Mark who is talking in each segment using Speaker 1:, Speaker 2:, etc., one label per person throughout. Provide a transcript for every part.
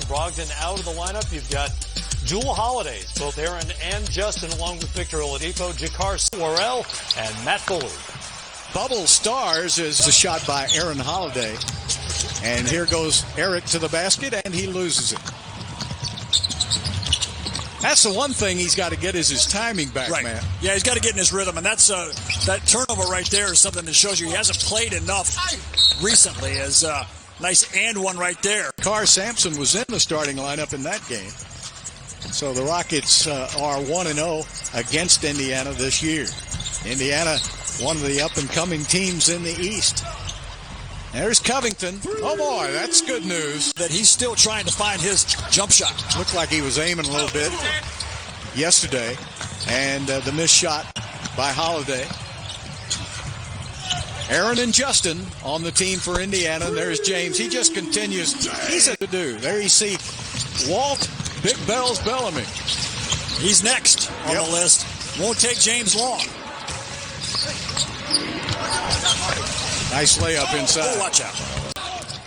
Speaker 1: Brogdon out of the lineup. You've got dual holidays, both Aaron and Justin, along with Victor Oladipo, Jakar Swarell, and Matt Bullard.
Speaker 2: Bubble Stars is a shot by Aaron Holiday. And here goes Eric to the basket, and he loses it. That's the one thing he's got to get is his timing back,
Speaker 3: right,
Speaker 2: man.
Speaker 3: Yeah, he's got to get in his rhythm, and that's that turnover right there is something that shows you he hasn't played enough recently. As nice and one right there.
Speaker 2: Carr Sampson was in the starting lineup in that game. So the Rockets are 1-0 against Indiana this year. Indiana, one of the up-and-coming teams in the East. There's Covington. Oh, boy, that's good news.
Speaker 3: That he's still trying to find his jump shot.
Speaker 2: Looked like he was aiming a little bit yesterday. And the missed shot by Holiday. Aaron and Justin on the team for Indiana. And there's James. He just continues. He's a to-do. There you see Walt Big Bells Bellamy.
Speaker 3: He's next on the list. Won't take James long.
Speaker 2: Nice layup inside.
Speaker 3: Oh, watch out.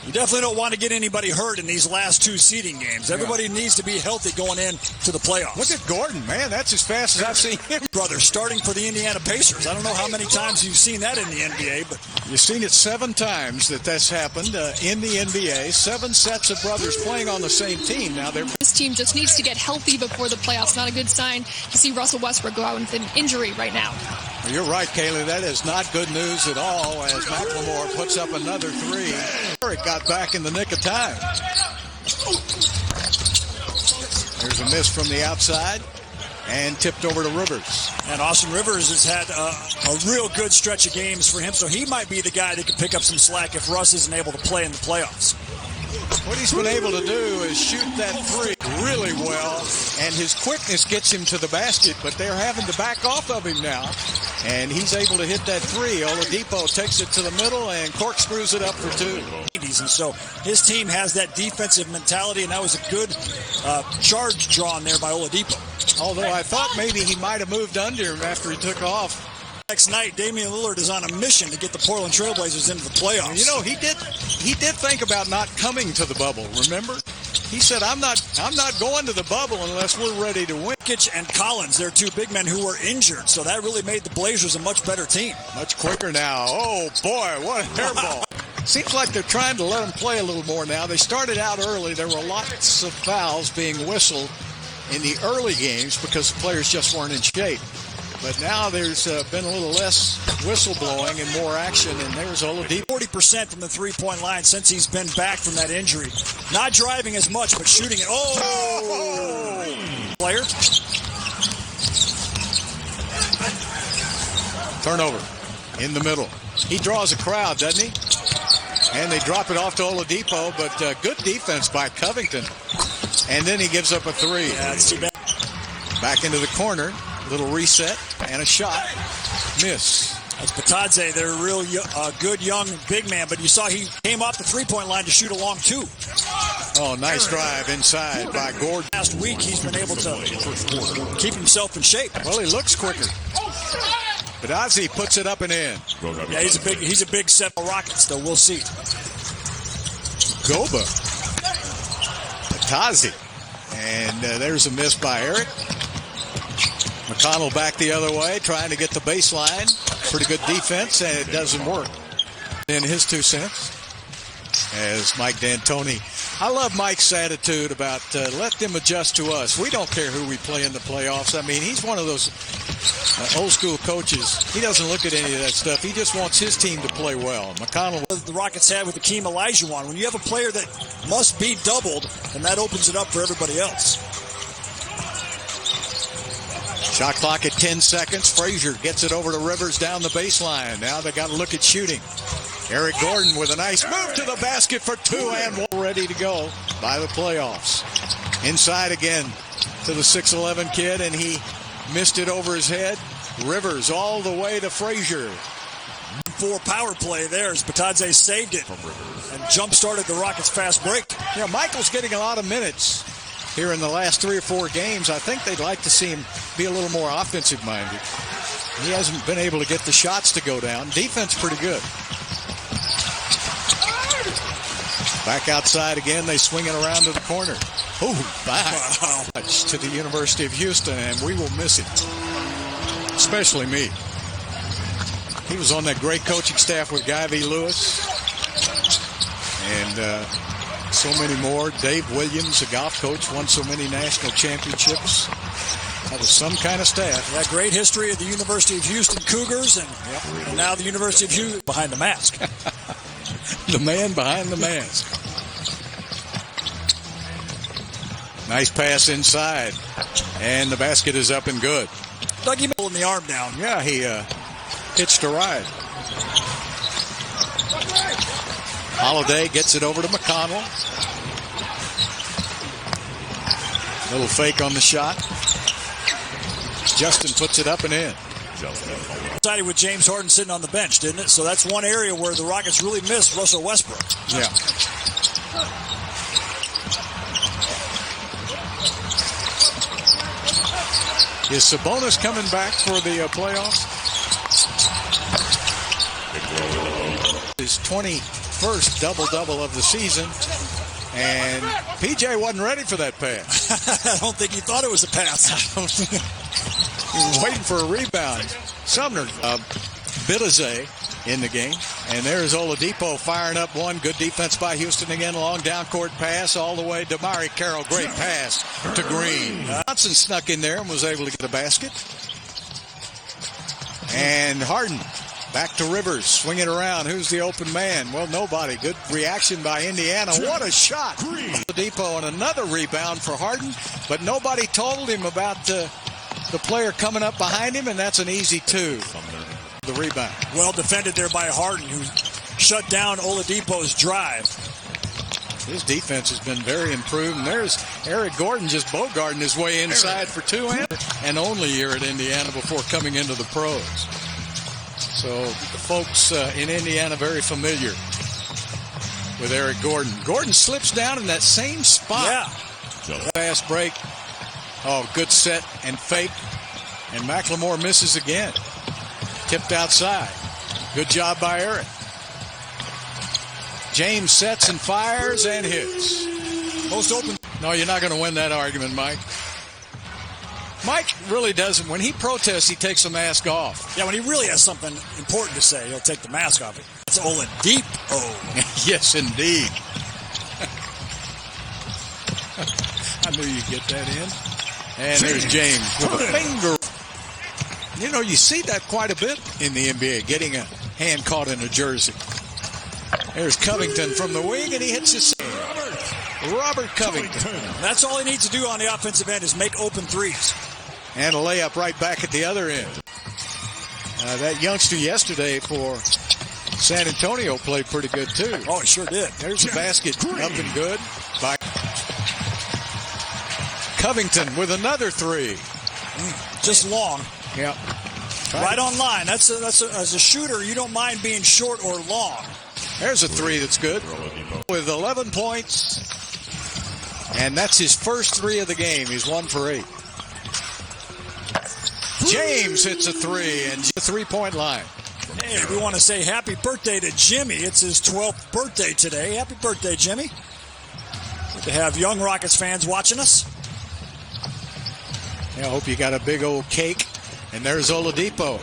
Speaker 3: You definitely don't want to get anybody hurt in these last two seeding games. Everybody needs to be healthy going into the playoffs.
Speaker 2: Look at Gordon, man. That's as fast as I've seen him.
Speaker 3: Brother, starting for the Indiana Pacers. I don't know how many times you've seen that in the NBA, but
Speaker 2: you've seen it 7 times that's happened in the NBA. 7 sets of brothers playing on the same team. Now
Speaker 4: this team just needs to get healthy before the playoffs. Not a good sign to see Russell Westbrook go out with an injury right now.
Speaker 2: You're right, Kaylee. That is not good news at all as McLemore puts up another 3. Eric got back in the nick of time. There's a miss from the outside and tipped over to Rivers.
Speaker 3: And Austin Rivers has had a real good stretch of games for him, so he might be the guy that could pick up some slack if Russ isn't able to play in the playoffs.
Speaker 2: What he's been able to do is shoot that 3 really well, and his quickness gets him to the basket, but they're having to back off of him now, and he's able to hit that 3. Oladipo takes it to the middle and corkscrews it up for 2.
Speaker 3: And so his team has that defensive mentality, and that was a good charge drawn there by Oladipo.
Speaker 2: Although I thought maybe he might have moved under him after he took off.
Speaker 3: Next night, Damian Lillard is on a mission to get the Portland Trailblazers into the playoffs.
Speaker 2: You know, he did think about not coming to the bubble, remember? He said, I'm not going to the bubble unless we're ready to win.
Speaker 3: Jokic and Collins, they're 2 big men who were injured, so that really made the Blazers a much better team.
Speaker 2: Much quicker now. Oh, boy, what a hairball. Seems like they're trying to let them play a little more now. They started out early. There were lots of fouls being whistled in the early games because the players just weren't in shape. But now there's been a little less whistle blowing and more action, and there's Oladipo.
Speaker 3: 40% from the three-point line since he's been back from that injury. Not driving as much, but shooting it. Oh! Player.
Speaker 2: Turnover in the middle. He draws a crowd, doesn't he? And they drop it off to Oladipo, but good defense by Covington. And then he gives up a 3.
Speaker 3: Yeah, that's too bad.
Speaker 2: Back into the corner. Little reset and a shot. Miss.
Speaker 3: That's Batadze. They're a real good young big man, but you saw he came off the three-point line to shoot a long 2.
Speaker 2: Oh, nice drive inside by Gordon.
Speaker 3: Last week he's been able to keep himself in shape.
Speaker 2: Well, he looks quicker. Batadze puts it up and in.
Speaker 3: Yeah, he's a big set for Rockets, though. We'll see.
Speaker 2: Goba. Batadze. And there's a miss by Eric. McConnell back the other way, trying to get the baseline. Pretty good defense, and it doesn't work. In his 2 cents, as Mike D'Antoni. I love Mike's attitude about let them adjust to us. We don't care who we play in the playoffs. I mean, he's one of those old-school coaches. He doesn't look at any of that stuff. He just wants his team to play well. McConnell.
Speaker 3: The Rockets had with Akeem Olajuwon. When you have a player that must be doubled, then that opens it up for everybody else.
Speaker 2: Shot clock at 10 seconds. Frazier gets it over to Rivers down the baseline. Now they got to look at shooting. Eric Gordon with a nice move to the basket for 2 and 1. Ready to go by the playoffs. Inside again to the 6'11 kid, and he missed it over his head. Rivers all the way to Frazier.
Speaker 3: 4 power play there as Batadze saved it and jump-started the Rockets' fast break.
Speaker 2: You know, Michael's getting a lot of minutes here in the last 3 or 4 games. I think they'd like to see him be a little more offensive-minded. He hasn't been able to get the shots to go down. Defense pretty good. Back outside again. They swing it around to the corner. Oh, back.
Speaker 3: Wow.
Speaker 2: To the University of Houston, and we will miss it. Especially me. He was on that great coaching staff with Guy V. Lewis. And so many more. Dave Williams, a golf coach, won so many national championships. That was some kind of staff.
Speaker 3: That great history of the University of Houston Cougars, and now the University of Houston behind the mask.
Speaker 2: The man behind the mask. Nice pass inside, and the basket is up and good.
Speaker 3: Dougie pulling the arm down.
Speaker 2: Yeah, he hitched a ride. Holiday gets it over to McConnell. Little fake on the shot. Justin puts it up and in.
Speaker 3: Decided with James Harden sitting on the bench, didn't it? So that's one area where the Rockets really missed Russell Westbrook.
Speaker 2: Yeah. Is Sabonis coming back for the playoffs? His 21st double-double of the season. And PJ wasn't ready for that pass.
Speaker 3: I don't think he thought it was a pass.
Speaker 2: He was waiting for a rebound. Sumner, Bilizé in the game. And there's Oladipo firing up one. Good defense by Houston again. Long down court pass all the way to Damari Carroll. Great pass to Green. Johnson snuck in there and was able to get a basket. And Harden back to Rivers. Swing it around. Who's the open man? Well, nobody. Good reaction by Indiana. What a shot. Oladipo and another rebound for Harden. But nobody told him about the player coming up behind him, and that's an easy two. The rebound.
Speaker 3: Well defended there by Harden, who shut down Oladipo's drive.
Speaker 2: His defense has been very improved. And there's Eric Gordon just bogarting his way inside for two and only year at Indiana before coming into the pros. So the folks in Indiana very familiar with Eric Gordon. Gordon slips down in that same spot.
Speaker 3: Yeah.
Speaker 2: Fast break. Oh, good set and fake. And McLemore misses again. Tipped outside. Good job by Eric. James sets and fires and hits.
Speaker 3: Most open.
Speaker 2: No, you're not going to win that argument, Mike. Mike really doesn't. When he protests, he takes the mask off.
Speaker 3: Yeah, when he really has something important to say, he'll take the mask off. It's Oladipo.
Speaker 2: Yes, indeed. I knew you'd get that in. And there's James with a finger. You know, you see that quite a bit in the NBA, getting a hand caught in a jersey. There's Covington from the wing, and he hits his Robert Covington.
Speaker 3: That's all he needs to do on the offensive end is make open threes.
Speaker 2: And a layup right back at the other end. That youngster yesterday for San Antonio played pretty good, too.
Speaker 3: Oh, he sure did.
Speaker 2: There's the basket up and good by Covington with another three.
Speaker 3: Just long.
Speaker 2: Yeah.
Speaker 3: Right on line. That's as a shooter, you don't mind being short or long.
Speaker 2: There's a three that's good. With 11 points. And that's his first three of the game. He's 1 for 8. James hits a three and the 3-point line.
Speaker 3: Hey, we want to say happy birthday to Jimmy. It's his 12th birthday today. Happy birthday, Jimmy. Good to have young Rockets fans watching us.
Speaker 2: Yeah, I hope you got a big old cake. And there's Oladipo.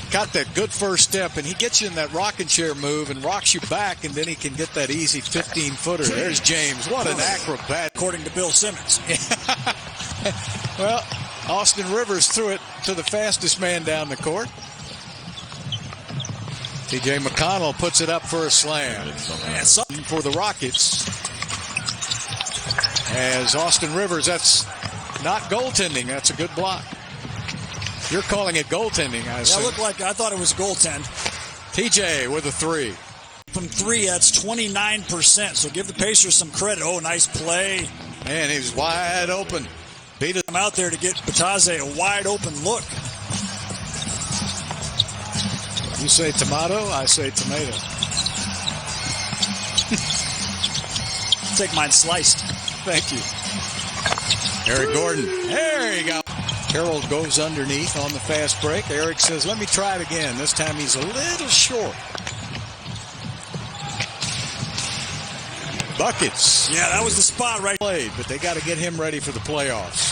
Speaker 2: Got that good first step, and he gets you in that rocking chair move and rocks you back, and then he can get that easy 15-footer. There's James. What an acrobat.
Speaker 3: According to Bill Simmons.
Speaker 2: Well, Austin Rivers threw it to the fastest man down the court. T.J. McConnell puts it up for a slam.
Speaker 3: And something
Speaker 2: for the Rockets. As Austin Rivers, that's not goaltending. That's a good block. You're calling it goaltending, I assume.
Speaker 3: I thought it was goaltend.
Speaker 2: TJ with a three.
Speaker 3: From three, that's 29%. So give the Pacers some credit. Oh, nice play.
Speaker 2: Man, he was wide open. Beat it.
Speaker 3: I'm out there to get Batase a wide open look.
Speaker 2: You say tomato, I say tomato.
Speaker 3: Take mine sliced.
Speaker 2: Thank you. Eric Gordon. There you go. Carroll goes underneath on the fast break. Eric says, let me try it again. This time he's a little short. Buckets.
Speaker 3: Yeah, that was the spot right.
Speaker 2: Played, but they got to get him ready for the playoffs.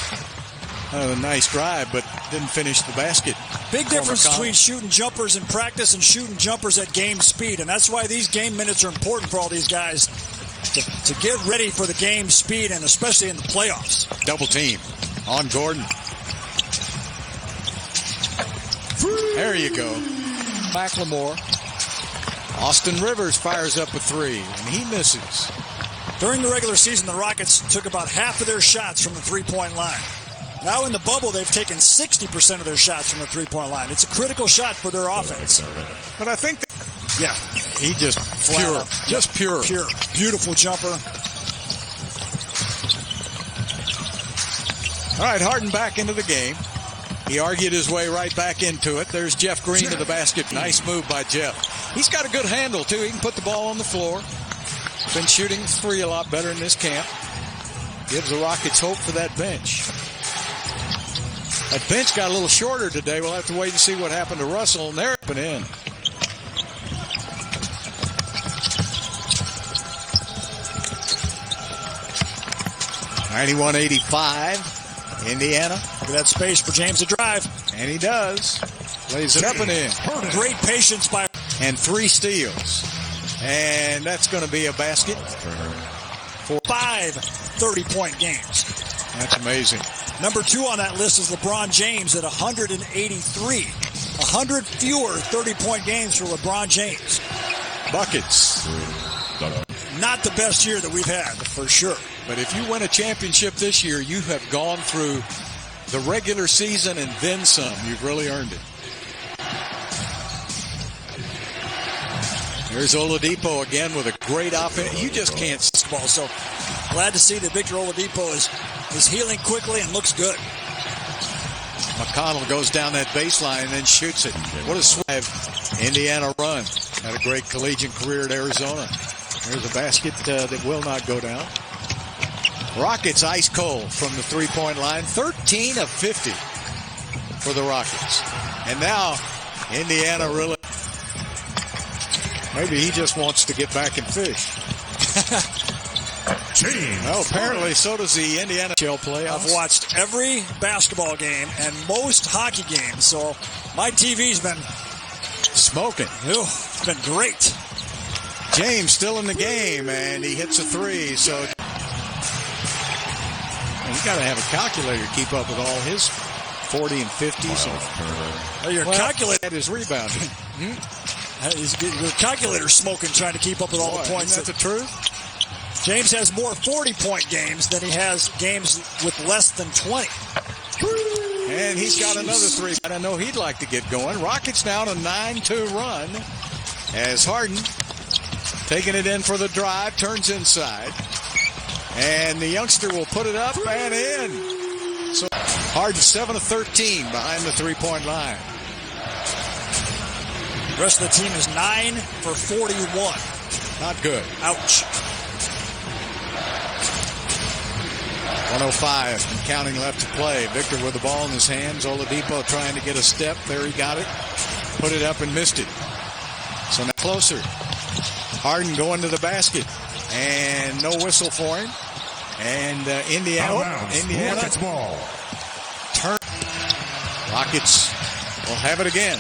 Speaker 2: A nice drive, but didn't finish the basket.
Speaker 3: Big difference between shooting jumpers in practice and shooting jumpers at game speed, and that's why these game minutes are important for all these guys to get ready for the game speed, and especially in the playoffs.
Speaker 2: Double team on Gordon. There you go. McLemore. Austin Rivers fires up a three, and he misses.
Speaker 3: During the regular season, the Rockets took about half of their shots from the three-point line. Now in the bubble, they've taken 60% of their shots from the three-point line. It's a critical shot for their offense.
Speaker 2: But I think,
Speaker 3: yeah,
Speaker 2: he just pure, just pure.
Speaker 3: Pure. Beautiful jumper.
Speaker 2: All right, Harden back into the game. He argued his way right back into it. There's Jeff Green to the basket. Nice move by Jeff. He's got a good handle, too. He can put the ball on the floor. Been shooting three a lot better in this camp. Gives the Rockets hope for that bench. That bench got a little shorter today. We'll have to wait and see what happened to Russell. And they're up and in. (91-85). Indiana.
Speaker 3: Look at that space for James to drive.
Speaker 2: And he does. Lays it up and in.
Speaker 3: Great patience by...
Speaker 2: And 3 steals. And that's going to be a basket.
Speaker 3: For 5 30-point games.
Speaker 2: That's amazing.
Speaker 3: Number 2 on that list is LeBron James at 183. 100 fewer 30-point games for LeBron James.
Speaker 2: Buckets.
Speaker 3: Not the best year that we've had, for sure.
Speaker 2: But if you win a championship this year, you have gone through the regular season and then some. You've really earned it. There's Oladipo again with a great offense. You just can't
Speaker 3: ball. So glad to see that Victor Oladipo is healing quickly and looks good.
Speaker 2: McConnell goes down that baseline and then shoots it. What a swive. Indiana run. Had a great collegiate career at Arizona. There's a basket that will not go down. Rockets ice cold from the three-point line. 13 of 50 for the Rockets. And now Indiana really... Maybe he just wants to get back and fish. Well, apparently so does the Indiana shell playoffs.
Speaker 3: I've watched every basketball game and most hockey games, so my TV's been
Speaker 2: smoking.
Speaker 3: Ooh, it's been great.
Speaker 2: James still in the game, and he hits a three, so you got to have a calculator to keep up with all his 40 and 50s.
Speaker 3: Well, your calculator
Speaker 2: is rebounding.
Speaker 3: Your calculator's smoking trying to keep up with all the points.
Speaker 2: Isn't that the truth?
Speaker 3: James has more 40-point games than he has games with less than 20.
Speaker 2: And he's got another three. I know he'd like to get going. Rockets now on a 9-2 run as Harden taking it in for the drive, turns inside. And the youngster will put it up and in. So Harden 7 of 13 behind the three-point line.
Speaker 3: The rest of the team is 9 for 41.
Speaker 2: Not good.
Speaker 3: Ouch.
Speaker 2: 105 and counting left to play. Victor with the ball in his hands. Oladipo trying to get a step. There he got it. Put it up and missed it. So now closer. Harden going to the basket. And no whistle for him. And Indiana.
Speaker 5: Ball.
Speaker 2: Turn. Rockets will have it again.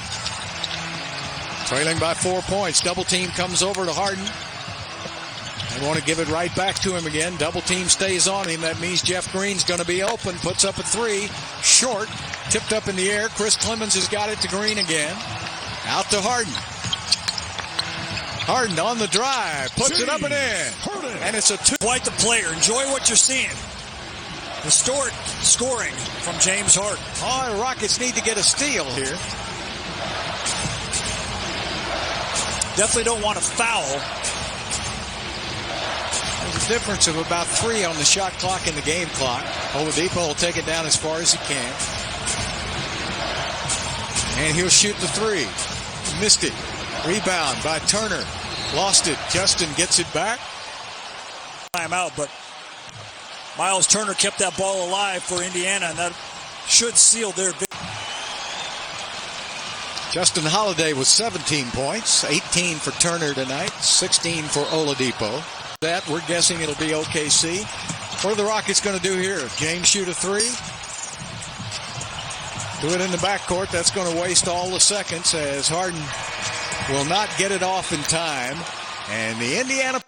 Speaker 2: Trailing by 4 points. Double team comes over to Harden. They want to give it right back to him again. Double team stays on him. That means Jeff Green's going to be open. Puts up a three. Short. Tipped up in the air. Chris Clemens has got it to Green again. Out to Harden. Harden on the drive. Puts it up and in. And it's a two.
Speaker 3: Quite the player. Enjoy what you're seeing. Historic scoring from James Harden.
Speaker 2: Oh, the Rockets need to get a steal here.
Speaker 3: Definitely don't want to foul.
Speaker 2: There's a difference of about 3 on the shot clock and the game clock. Oladipo will take it down as far as he can. And he'll shoot the three. Missed it. Rebound by Turner. Lost it. Justin gets it back.
Speaker 3: Timeout, but Myles Turner kept that ball alive for Indiana, and that should seal their victory.
Speaker 2: Justin Holiday with 17 points, 18 for Turner tonight, 16 for Oladipo. That we're guessing it'll be OKC. What are the Rockets going to do here? James shoot a three? Do it in the backcourt. That's going to waste all the seconds as Harden will not get it off in time. And the Indiana